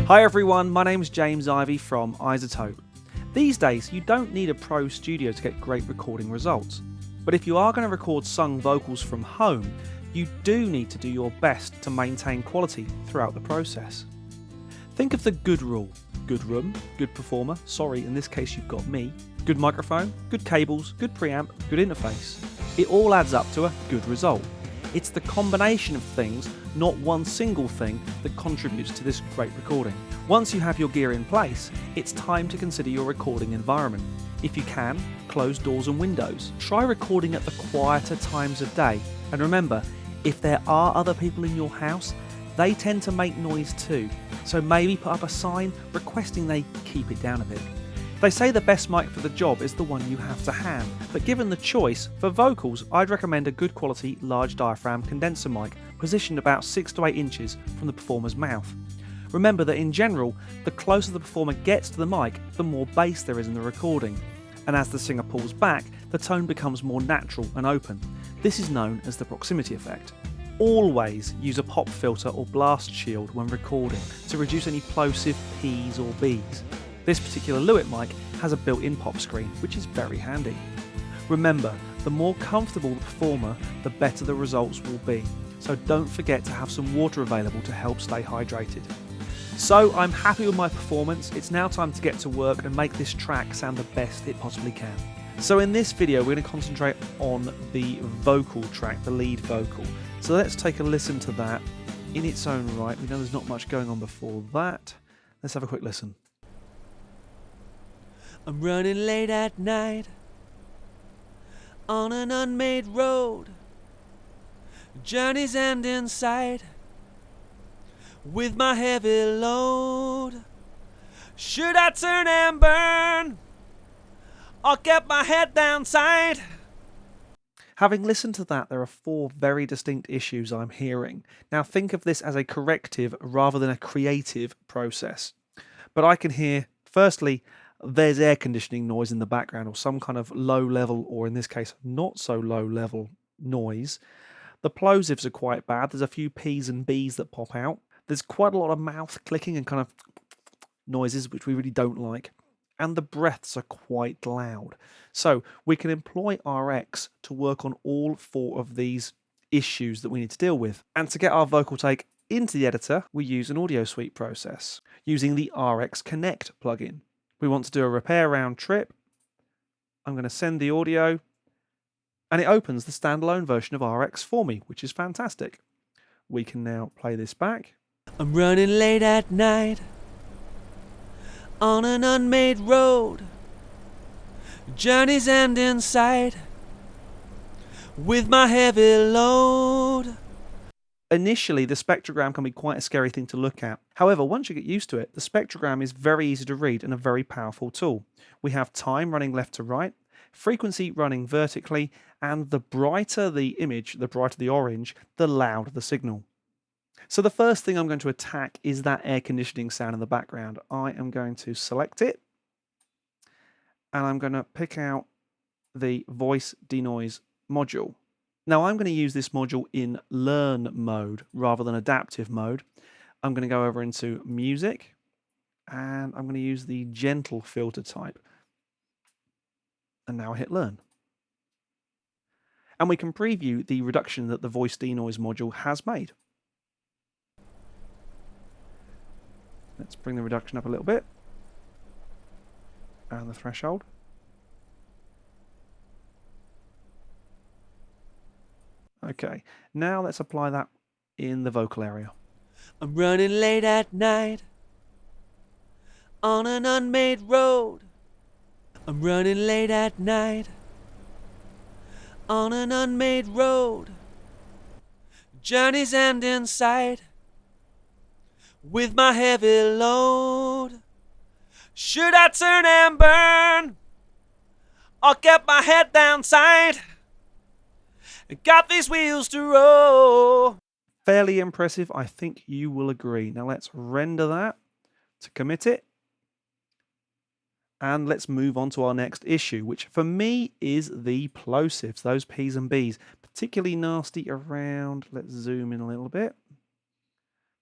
Hi everyone, my name's James Ivey from iZotope. These days, you don't need a pro studio to get great recording results. But if you are going to record sung vocals from home, you do need to do your best to maintain quality throughout the process. Think of the good rule. Good room, good performer, sorry, in this case you've got me, good microphone, good cables, good preamp, good interface. It all adds up to a good result. It's the combination of things, not one single thing, that contributes to this great recording. Once you have your gear in place, it's time to consider your recording environment. If you can, close doors and windows. Try recording at the quieter times of day. And remember, if there are other people in your house, they tend to make noise too. So maybe put up a sign requesting they keep it down a bit. They say the best mic for the job is the one you have to hand, but given the choice, for vocals I'd recommend a good quality large diaphragm condenser mic positioned about 6 to 8 inches from the performer's mouth. Remember that in general, the closer the performer gets to the mic, the more bass there is in the recording, and as the singer pulls back, the tone becomes more natural and open. This is known as the proximity effect. Always use a pop filter or blast shield when recording to reduce any plosive P's or B's. This particular Lewitt mic has a built-in pop screen, which is very handy. Remember, the more comfortable the performer, the better the results will be, so don't forget to have some water available to help stay hydrated. So I'm happy with my performance, it's now time to get to work and make this track sound the best it possibly can. So in this video we're going to concentrate on the vocal track, the lead vocal. So let's take a listen to that in its own right. We know there's not much going on before that. Let's have a quick listen. I'm running late at night on an unmade road. Journey's end in sight with my heavy load. Should I turn and burn or get my head down tight? Having listened to that, there are 4 very distinct issues I'm hearing. Now think of this as a corrective rather than a creative process. But I can hear, firstly, there's air conditioning noise in the background or some kind of low level, or in this case, not so low level noise. The plosives are quite bad. There's a few P's and B's that pop out. There's quite a lot of mouth clicking and kind of noises, which we really don't like. And the breaths are quite loud. So we can employ RX to work on all 4 of these issues that we need to deal with. And to get our vocal take into the editor, we use an audio suite process using the RX Connect plugin. We want to do a repair round trip. I'm going to send the audio and it opens the standalone version of RX for me, which is fantastic. We can now play this back. I'm running late at night on an unmade road. Journey's end in sight with my heavy load. Initially, the spectrogram can be quite a scary thing to look at. However, once you get used to it, the spectrogram is very easy to read and a very powerful tool. We have time running left to right, frequency running vertically, and the brighter the image, the brighter the orange, the louder the signal. So the first thing I'm going to attack is that air conditioning sound in the background. I am going to select it, and I'm going to pick out the voice denoise module. Now I'm going to use this module in learn mode rather than adaptive mode. I'm going to go over into music and I'm going to use the gentle filter type. And now I hit learn. And we can preview the reduction that the voice denoise module has made. Let's bring the reduction up a little bit. And the threshold. Okay, now let's apply that in the vocal area. I'm running late at night on an unmade road. I'm running late at night on an unmade road. Journey's end in sight with my heavy load. Should I turn and burn or get my head down tight? Got these wheels to roll. Fairly impressive, I think you will agree. Now let's render that to commit it. And let's move on to our next issue, which for me is the plosives, those P's and B's. Particularly nasty around, let's zoom in a little bit.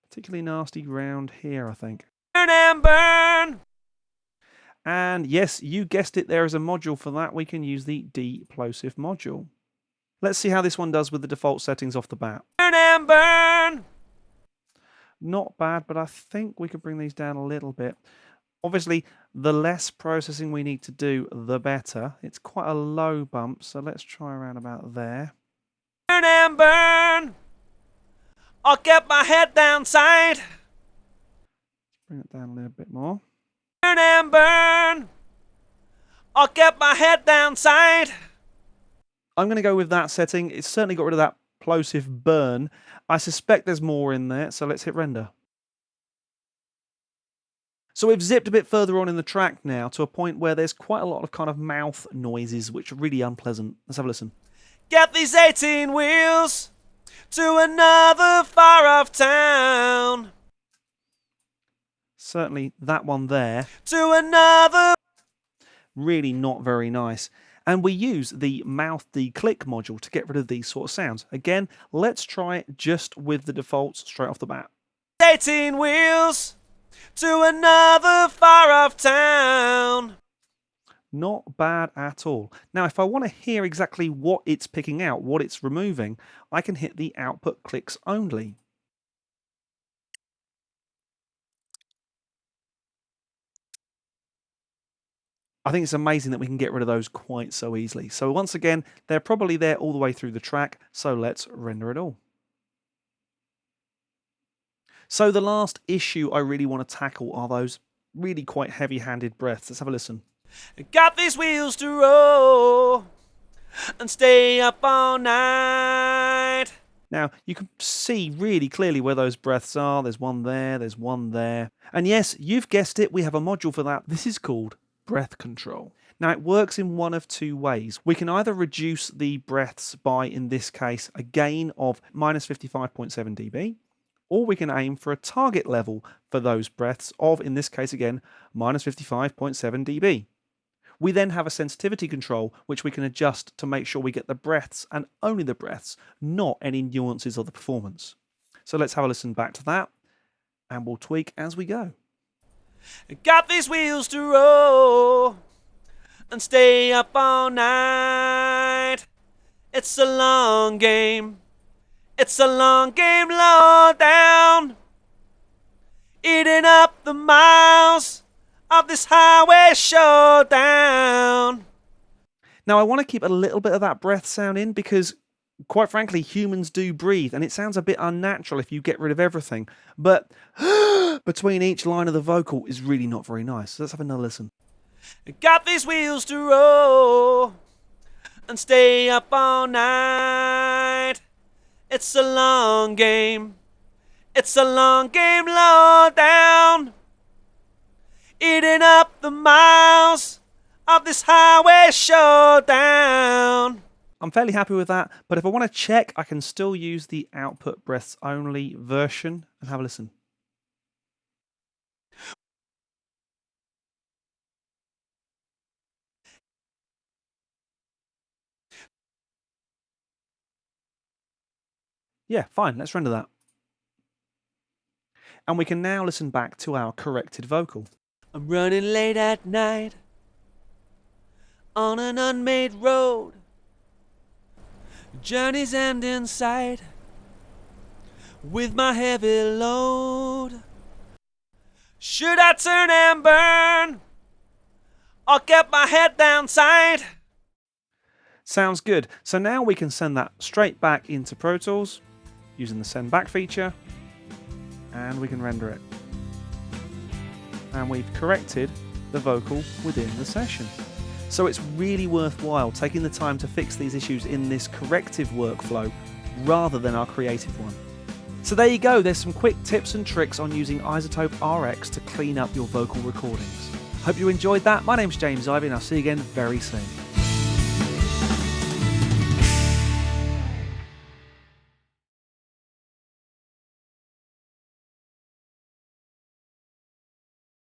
Particularly nasty around here, I think. Turn and burn. And yes, you guessed it, there is a module for that. We can use the de-plosive module. Let's see how this one does with the default settings off the bat. Turn and burn. Not bad, but I think we could bring these down a little bit. Obviously, the less processing we need to do, the better. It's quite a low bump, so let's try around about there. Turn and burn. I'll get my head downside. Bring it down a little bit more. Turn and burn. I'll get my head downside. I'm going to go with that setting. It's certainly got rid of that plosive burn. I suspect there's more in there, so let's hit render. So we've zipped a bit further on in the track now to a point where there's quite a lot of kind of mouth noises, which are really unpleasant. Let's have a listen. Get these 18 wheels to another far off town. Certainly that one there. To another. Really not very nice. And we use the mouth declick module to get rid of these sort of sounds. Again, let's try it just with the defaults straight off the bat. 18 wheels to another far off town. Not bad at all. Now, if I want to hear exactly what it's picking out, what it's removing, I can hit the output clicks only. I think it's amazing that we can get rid of those quite so easily. So once again, they're probably there all the way through the track, so let's render it all. So the last issue I really want to tackle are those really quite heavy-handed breaths. Let's have a listen. Got these wheels to roll and stay up all night. Now, you can see really clearly where those breaths are. There's one there. And yes, you've guessed it, we have a module for that. This is called breath control. Now, it works in one of two ways. We can either reduce the breaths by, in this case, a gain of minus 55.7 dB, or we can aim for a target level for those breaths of, in this case again, minus 55.7 dB. We then have a sensitivity control, which we can adjust to make sure we get the breaths and only the breaths, not any nuances of the performance. So let's have a listen back to that, and we'll tweak as we go. Got these wheels to roll and stay up all night. It's a long game. It's a long game low down. Eating up the miles of this highway showdown. Now, I want to keep a little bit of that breath sound in because, quite frankly, humans do breathe, and it sounds a bit unnatural if you get rid of everything. But between each line of the vocal is really not very nice. So let's have another listen. Got these wheels to roll and stay up all night. It's a long game. It's a long game low down. Eating up the miles of this highway showdown. I'm fairly happy with that, but if I want to check, I can still use the output breaths only version and have a listen. Yeah, fine, let's render that. And we can now listen back to our corrected vocal. I'm running late at night on an unmade road. Journey's end in sight with my heavy load. Should I turn and burn or get my head downside? Sounds good. So now we can send that straight back into Pro Tools using the send back feature, and we can render it. And we've corrected the vocal within the session. So it's really worthwhile taking the time to fix these issues in this corrective workflow rather than our creative one. So there you go, there's some quick tips and tricks on using iZotope RX to clean up your vocal recordings. Hope you enjoyed that. My name's James Ivey and I'll see you again very soon.